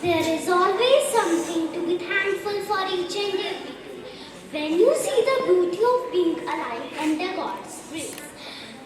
There is always something to be thankful for each and every day. When you see the beauty of being alive under God's grace.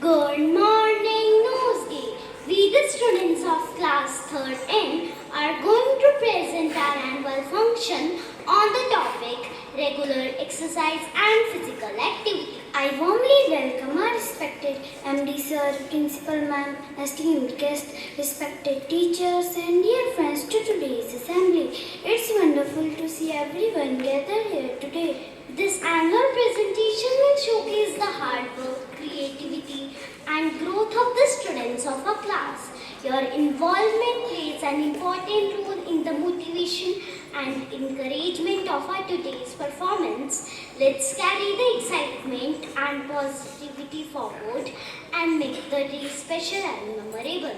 Good morning, Nosegay. We, the students of class 3rd N, are going to present our annual function on the topic regular exercise and physical activity. I warmly welcome our respected MD Sir, Principal Ma'am, esteemed guests, respected teachers and dear friends to today's assembly. It's wonderful to see everyone gathered here today. This annual presentation will showcase the hard work, creativity and growth of the students of our class. Your involvement plays an important role in the motivation and encouragement of our today's performance. Let's carry the excitement and positivity forward and make the day special and memorable.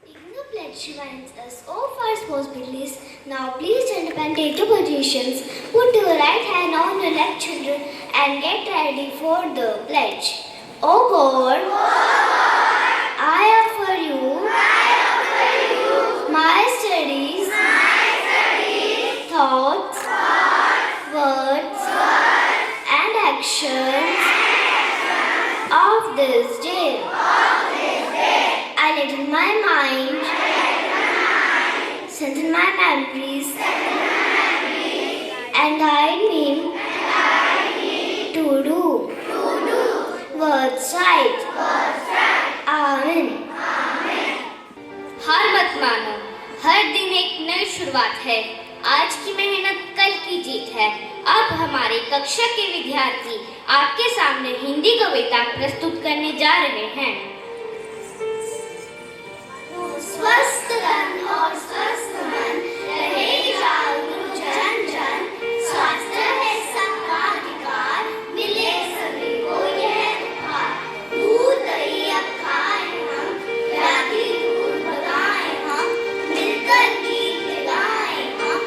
Taking the pledge reminds us of our responsibilities. Now please stand up and take your positions. Put your right hand on your left shoulder and get ready for the pledge. O God, I offer you my studies, thoughts, words, and actions of this day. I let in my mind, strengthen my memories, and guide me to do what's right. Amen. हार मत मानो, हर दिन एक नई शुरुआत है। आज की मेहनत कल की जीत है। अब हमारे कक्षा के विद्यार्थी आपके सामने हिंदी कविता प्रस्तुत करने जा रहे हैं। स्वस्थ तन और स्वस्थ मन रहे जागरूक जन जन। स्वास्थ्य है सबका अधिकार, मिले सभी को यह उपहार। दूध दही अब खाएं हम, व्याधि दूर भगाएं हम, मिलकर गीत गाएं हम।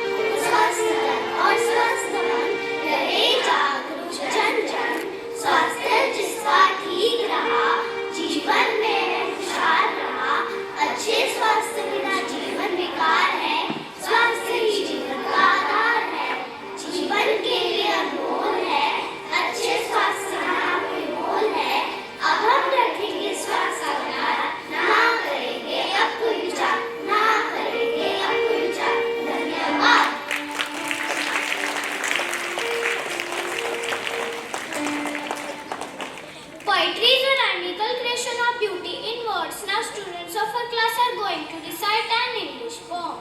स्वस्थ तन और स्वस्थ मन रहे जागरूक जन जन। स्वास्थ्य जिसका ठीक रहा, जीवन में खुशहाल रहा। अच्छे स्वास्थ्य बिना जीवन बेकार है, स्वास्थ्य ही जीवन का आधार है। जीवन के लिए अनमोल है, अच्छे स्वास्थ्य का कोई मोल है। अब हम रखेंगे स्वास्थ्य का ध्यान, ना करेंगे अब कोई विचार, ना करेंगे अब कोई विचार। धन्यवाद। Poetry is a rhythmical creation of beauty in words. Now students of our class are going to recite an English poem.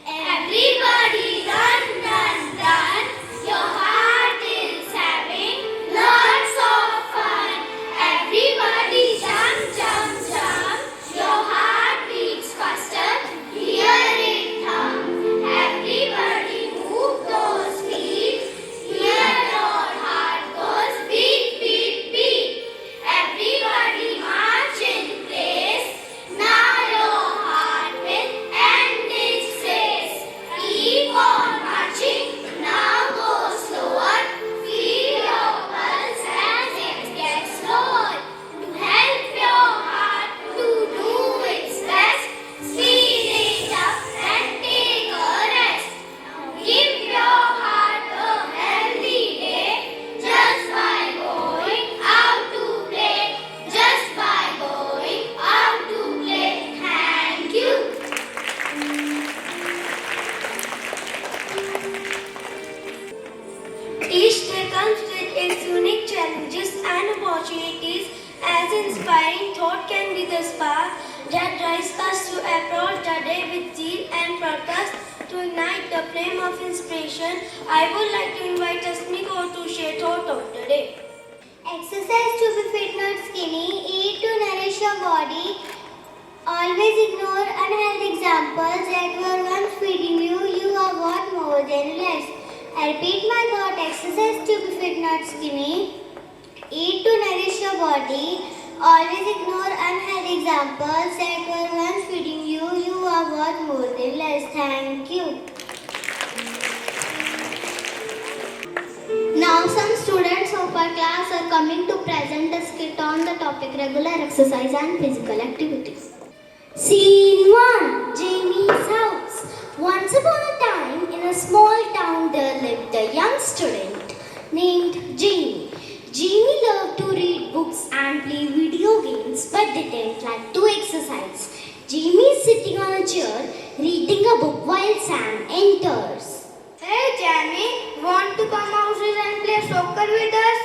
Everybody run, run, run. Your heart is having lots of fun. Everybody jump, jump, jump. Your heart beats faster. Hear it thump. Everybody move those feet. Hear your heart goes beat, beat, beat. Everybody march in place. Now your heart will end its race. Keep on marching. Now go slower. Feel your pulse as it gets slower. To help your heart to do its best, speed it up and take a rest. Give your heart a healthy day just by going out to play. Just by going out to play. Thank you. Each day comes with its unique challenges and opportunities. As inspiring thought can be the spark that drives us to approach the day with zeal and purpose. To ignite the flame of inspiration, I would like to invite Asmiko to share thought of the day. Exercise to be fit, not skinny. Eat to nourish your body. Always ignore unhealthy examples that were once feeding you. You are worth more than less. I repeat my thought. Exercise to be fit, not skinny. Eat to nourish your body. Always ignore unhealthy examples that were once feeding you. You are worth more than less. Thank you. Now some students of our class are coming to present a skit on the topic regular exercise and physical activities. Scene 1. Jamie's house. Once upon a time, in a small town, there lived a young student named Jamie. Jamie loved to read books and play video games but didn't like to exercise. Jamie is sitting on a chair reading a book while Sam enters. Hey Jamie, want to come outside and play soccer with us?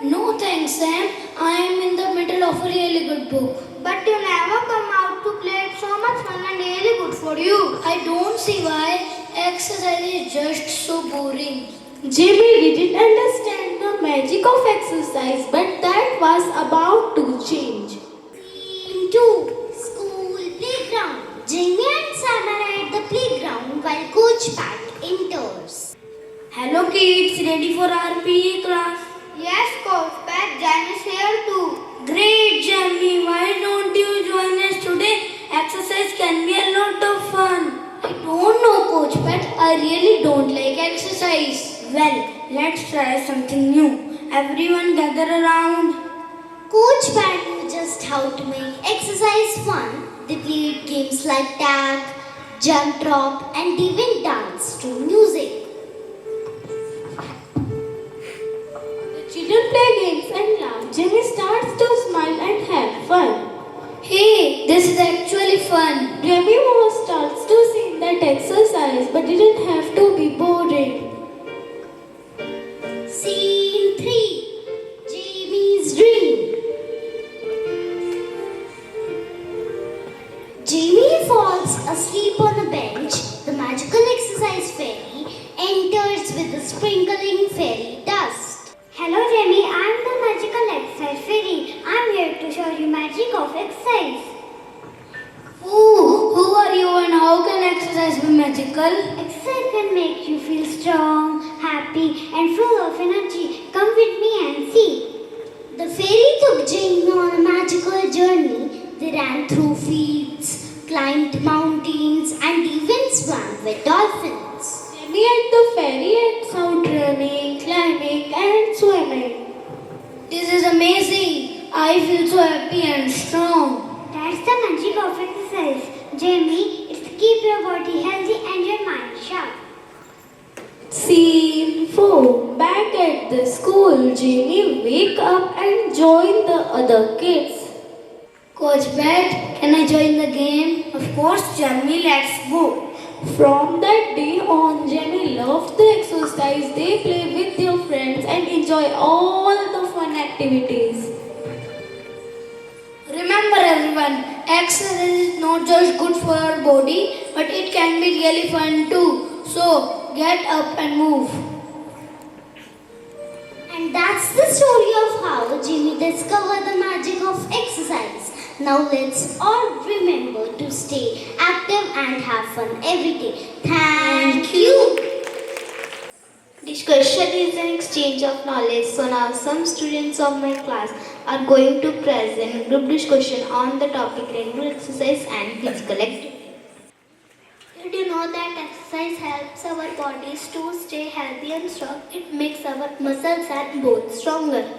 No thanks, Sam. I am in the middle of a really good book. But you never come out to play. It's so much fun and really good for you. I don't see why. Exercise is just so boring. Jamie didn't understand the magic of exercise, but that was about to change. Scene 2. School playground. Jamie and Sam are at the playground while Coach Pat enters. Hello kids, ready for our PE class? Yes, Coach Pat, Jan is here too. Great, Jamie. Why don't you join us today? Exercise can be a lot of fun. I don't know, Coach Pat. I really don't like exercise. Well, let's try something new. Everyone gather around. Coach Pat knew just how to make exercise fun. They played games like tag, jump rope, and even dance to music. The children play games and laugh. Jamie starts to smile and have fun. Hey, this is actually fun. Jamie was starts to see that exercise, but didn't have to be boring. Scene 3. Jamie's dream. Jamie falls asleep on a bench. The magical exercise fairy enters with a sprinkling fairy dust. Hello Jamie, I am the magical exercise fairy. I am here to show you magic of exercise. Ooh, who are you and how can exercise be magical? Exercise can make you feel strong, happy and full of energy. Come with me and see. The fairy took Jamie on a magical journey. They ran through fields, climbed mountains and even swam with dolphins. Jamie and the fairy ends out running, climbing and swimming. This is amazing. I feel so happy and strong. That's the magic of exercise. Jamie, it's to keep your body healthy and your mind sharp. Scene 4. Back at the school, Jamie wake up and join the other kids. Coach Pat, can I join the game? Of course, Jamie, let's go. From that day on, Jamie loved the exercise. They play with their friends and enjoy all the fun activities. Remember everyone, exercise is not just good for our body, but it can be really fun too. So, get up and move. And that's the story of how Jamie discovered the magic of exercise. Now let's all remember to stay active and have fun every day. Thank you. Discussion is an exchange of knowledge. So now some students of my class are going to present group discussion on the topic regular exercise and physical activity. Did you know that exercise helps our bodies to stay healthy and strong? It makes our muscles and bones stronger.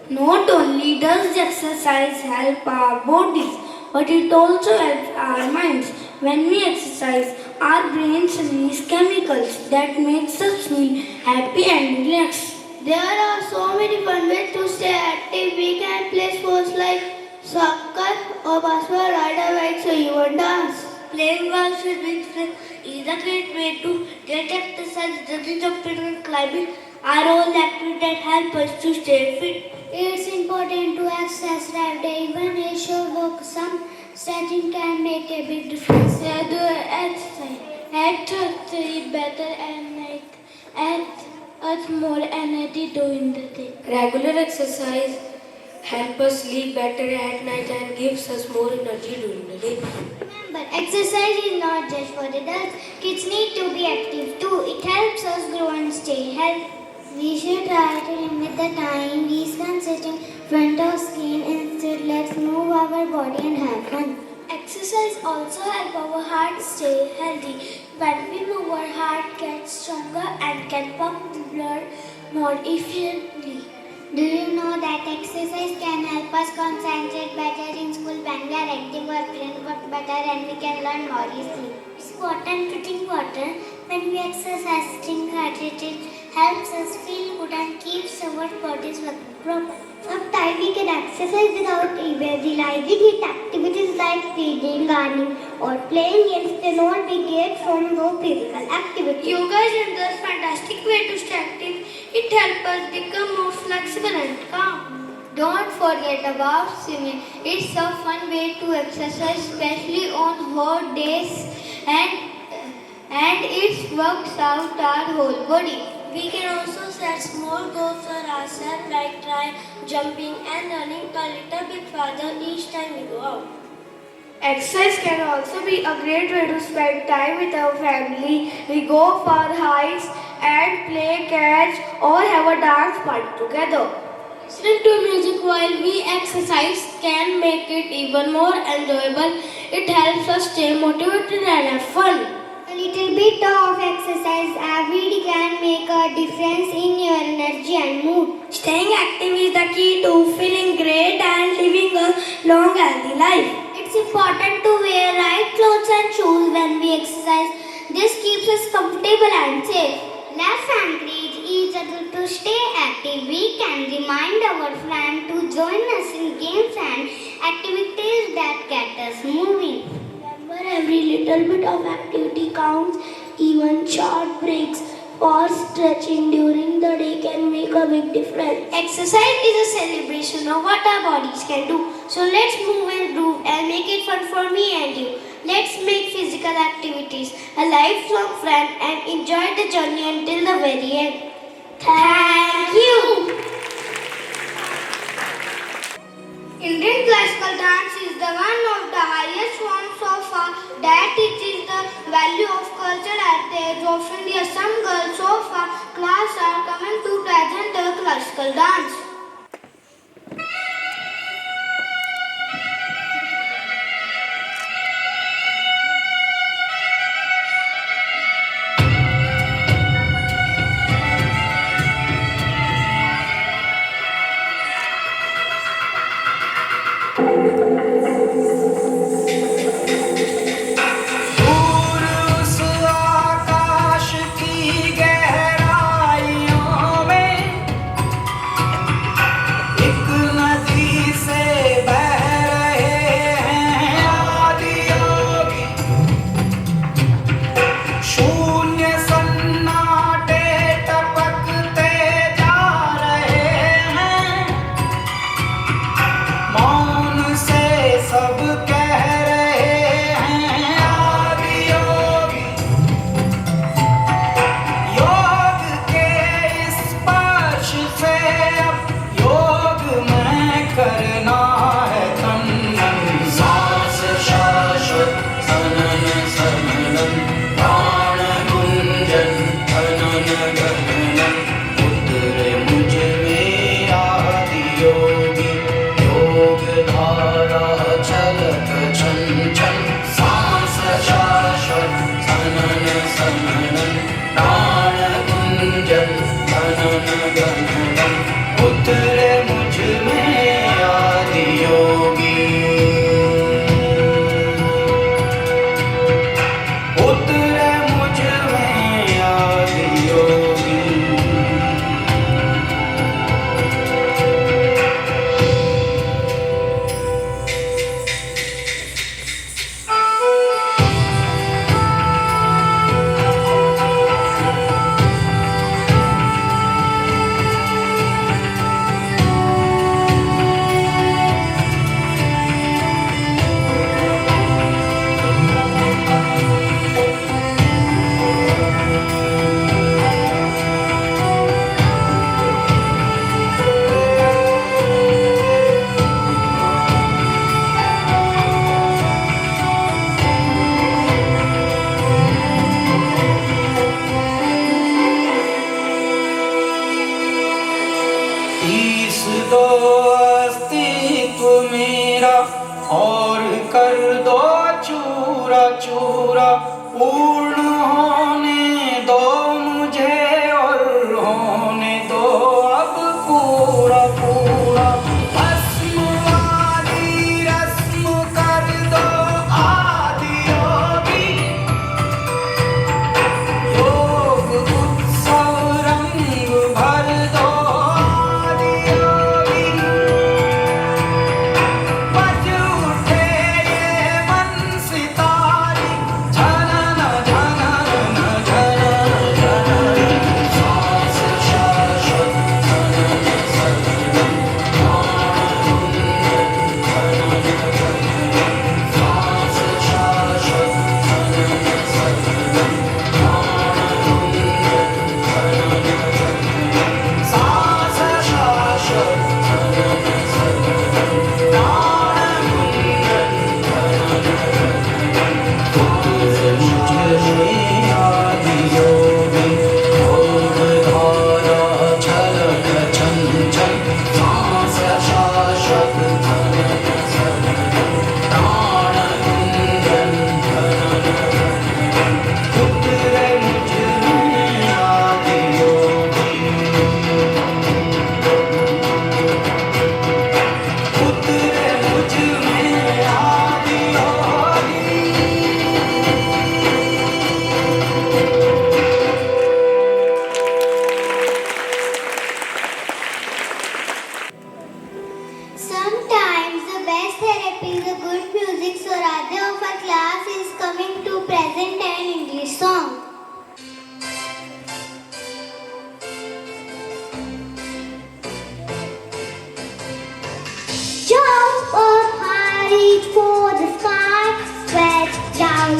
Not only does exercise help our bodies, but it also helps our minds. When we exercise, our brains release chemicals that makes us feel happy and relaxed. There are so many fun ways to stay active. We can play sports like soccer or basketball, ride a bike, or even dance. Playing golf with friends is a great way to get exercise. Running, jumping and climbing are all activities that help us to stay fit. It's important to exercise every day, even a short walk. Some stretching can make a big difference. Do exercise. At 3 better and night. At us more energy doing the thing. Regular exercise helps us sleep better at night and gives us more energy during the day. Remember, exercise is not just for adults. Kids need to be active too. It helps us grow and stay healthy. We should try to limit the time we spend sitting in front of screen. Instead, let's move our body and have fun. Exercise also helps our heart stay healthy. When we move, our heart gets stronger and can pump blood more efficiently. Do you know that exercise can help us concentrate better in school? When we are active, our brain works better and we can learn more easily. It's important to drink water. When we exercise, staying hydrated helps us feel good and keeps our bodies working properly. Sometimes we can exercise without even realizing it. Activities like reading, gardening, or playing games cannot be get from no physical activity. Yoga is another fantastic way to stay active. It helps us become more flexible and calm. Don't forget about swimming. It's a fun way to exercise, especially on hot days, and it works out our whole body. We can also set small goals for ourselves like try jumping and running a little bit farther each time we go out. Exercise can also be a great way to spend time with our family. We go for hikes and play catch or have a dance party together. Listening to music while we exercise can make it even more enjoyable. It helps us stay motivated and have fun. A little bit of exercise every day can make a difference in your energy and mood. Staying active is the key to feeling great and living a long healthy life. It's important to wear right clothes and shoes when we exercise. This keeps us comfortable and safe. Let's encourage each other to stay active. We can remind our friends to join us in games and activities that get us moving. Remember, every little bit of activity counts. Even short breaks or stretching during the day can make a big difference. Exercise is a celebration of what our bodies can do. So let's move and groove and make it fun for me and you. Let's make physical activities a lifelong friend and enjoy the journey until the very end. Thank you. Indian classical dance is the one of the highest forms of that teaches the value of cultural heritage of India. Some girls of class are coming to present the classical dance. और कर दो चूरा चूरा पूर्ण होने दो मुझे और होने दो अब पूरा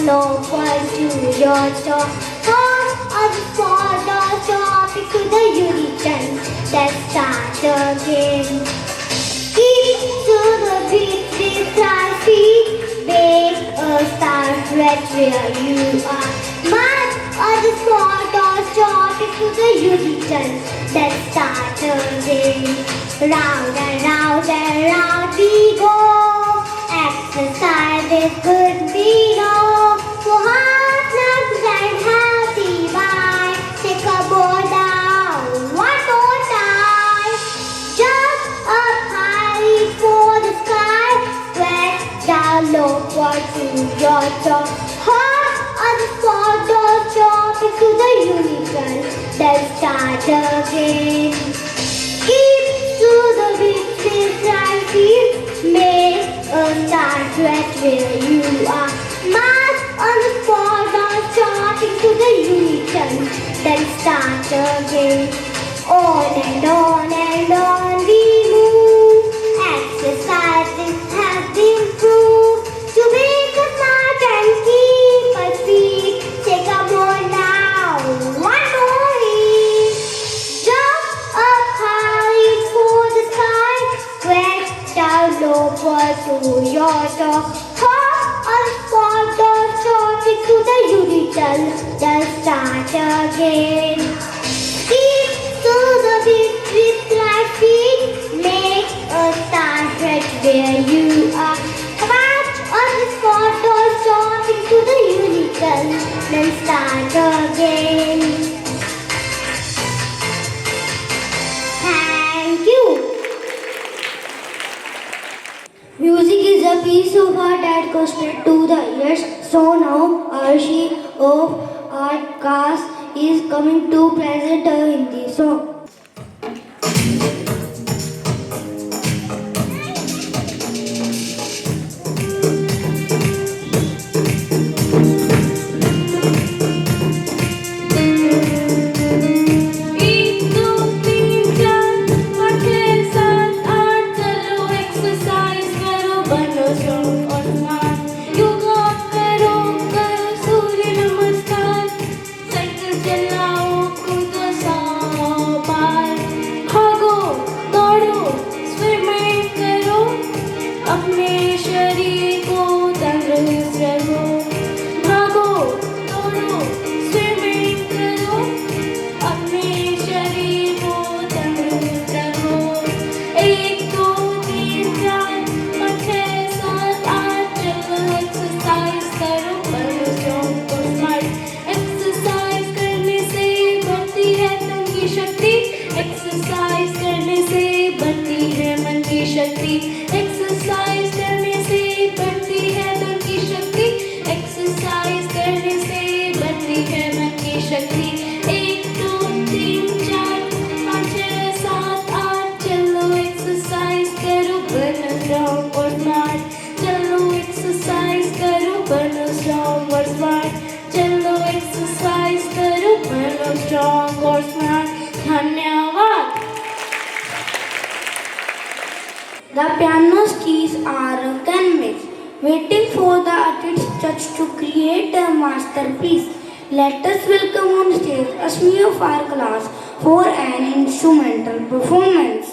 look to your door. Hop on the spot or shopping to the Uniton. Let's start again. Keep to the beat with our feet. Make a start right where you are. March on the spot or shopping to the Uniton. Let's start again. Round and round and round we go. Exercise is good, we know. For heart, lungs and healthy mind. Take a bow down, one more time. Jump up high, reach for the sky. Spread down low, for to your top. Hop on the spot or jump into the Uniton. Then start again. Keep to the beat with our feet. Make a start right where you are. March on the spot or starting to the Uniton. Then start again. On we move. Exercises have been proved to make us smart and keep us fit. Take a more now, one more in. Jump up high, reach for the sky. Spread down low, for to your top. Hop on the spot or shopping to the Uniton. Then start again. Keep to the beat with our feet. Make a start right where you are. March on the spot or shopping to the Uniton. Then start again. Thank you. Music is a piece of art that goes straight to the ears. So now Arshi of Art Cast is coming to present a Hindi song. The piano's keys are a canvas, waiting for the artist's touch to create a masterpiece. Let us welcome on stage Ashmi of our class for an instrumental performance.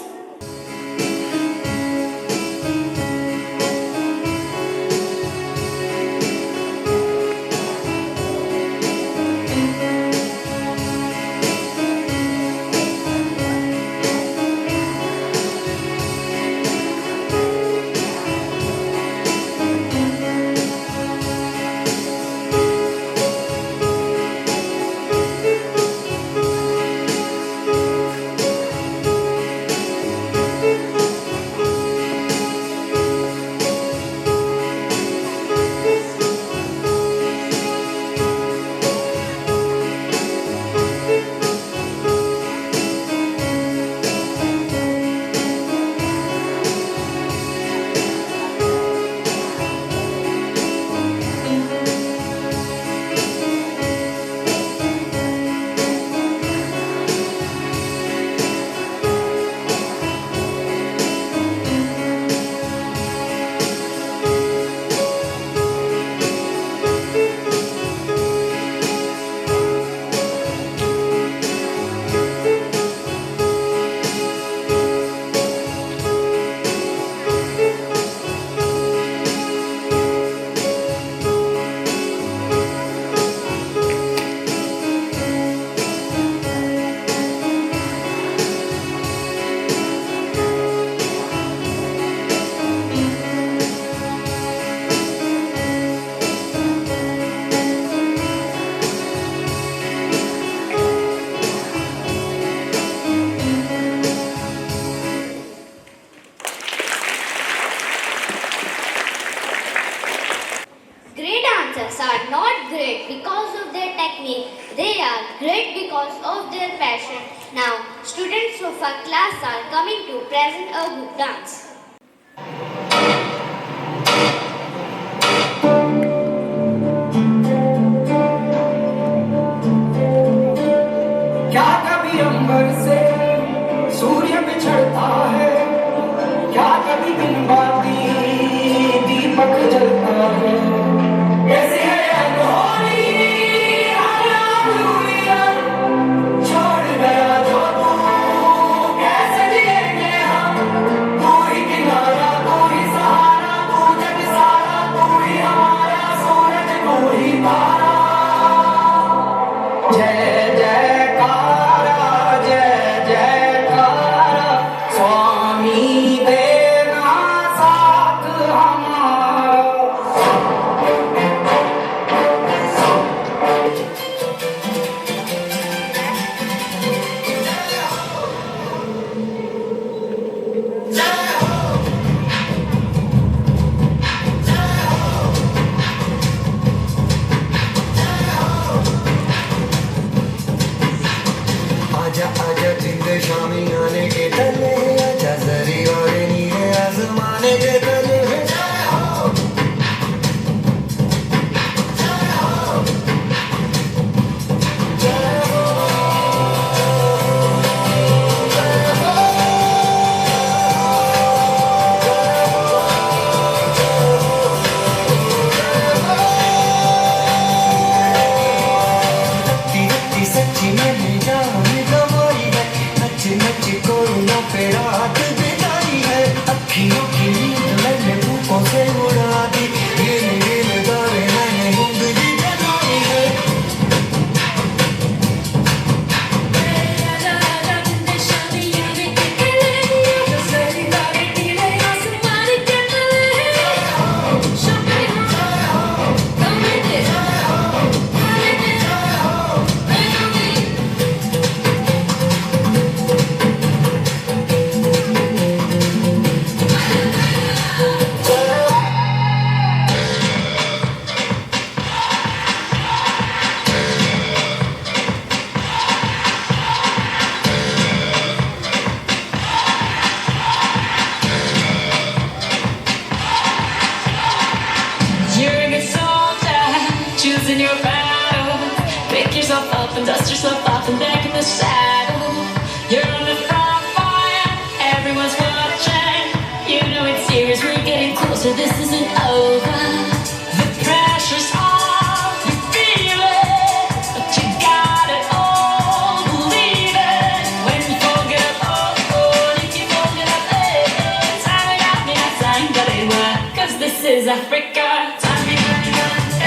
dancers are not great because of their technique. They are great because of their passion. Now, students of our class are coming to present a group dance. क्या कभी अंबर से सूर्य बिछड़ता है, क्या कभी दिन बाती दीपक जलता है। कैसे है अनहोनी दूरियां, छोड़ गया जो तू, कैसे जिएंगे हम। तू ही किनारा, तू ही सहारा, तू जग सारा, तू ही हमारा सूरज, तू ही तारा। जय जयकारा, जय जयकारा, स्वामी देना साथ हमारा। आजा आजा जिंद शामी आने के तले, आजा जरी वाले नीले आसमाने के तले। रत्ती रत्ती सच्ची मैंने जान गंवाई है, नच नच कोयलों पे रात बिताई है। अखियों की नींद मैंने भूखों से उड़ा दी, गिन दौरे मैंने जिंदगी जलाई है। You're a good soldier, choosing your battle. Pick yourself up and dust yourself off and back in the saddle. You're on the front line, everyone's watching. You know it's serious, we're getting closer, this isn't over. The pressure's on, you feel it, but you got it all, believe it. When you forget up, oh, if you forget up, time it out, me not time, but it work. 'Cause this is Africa, time it out,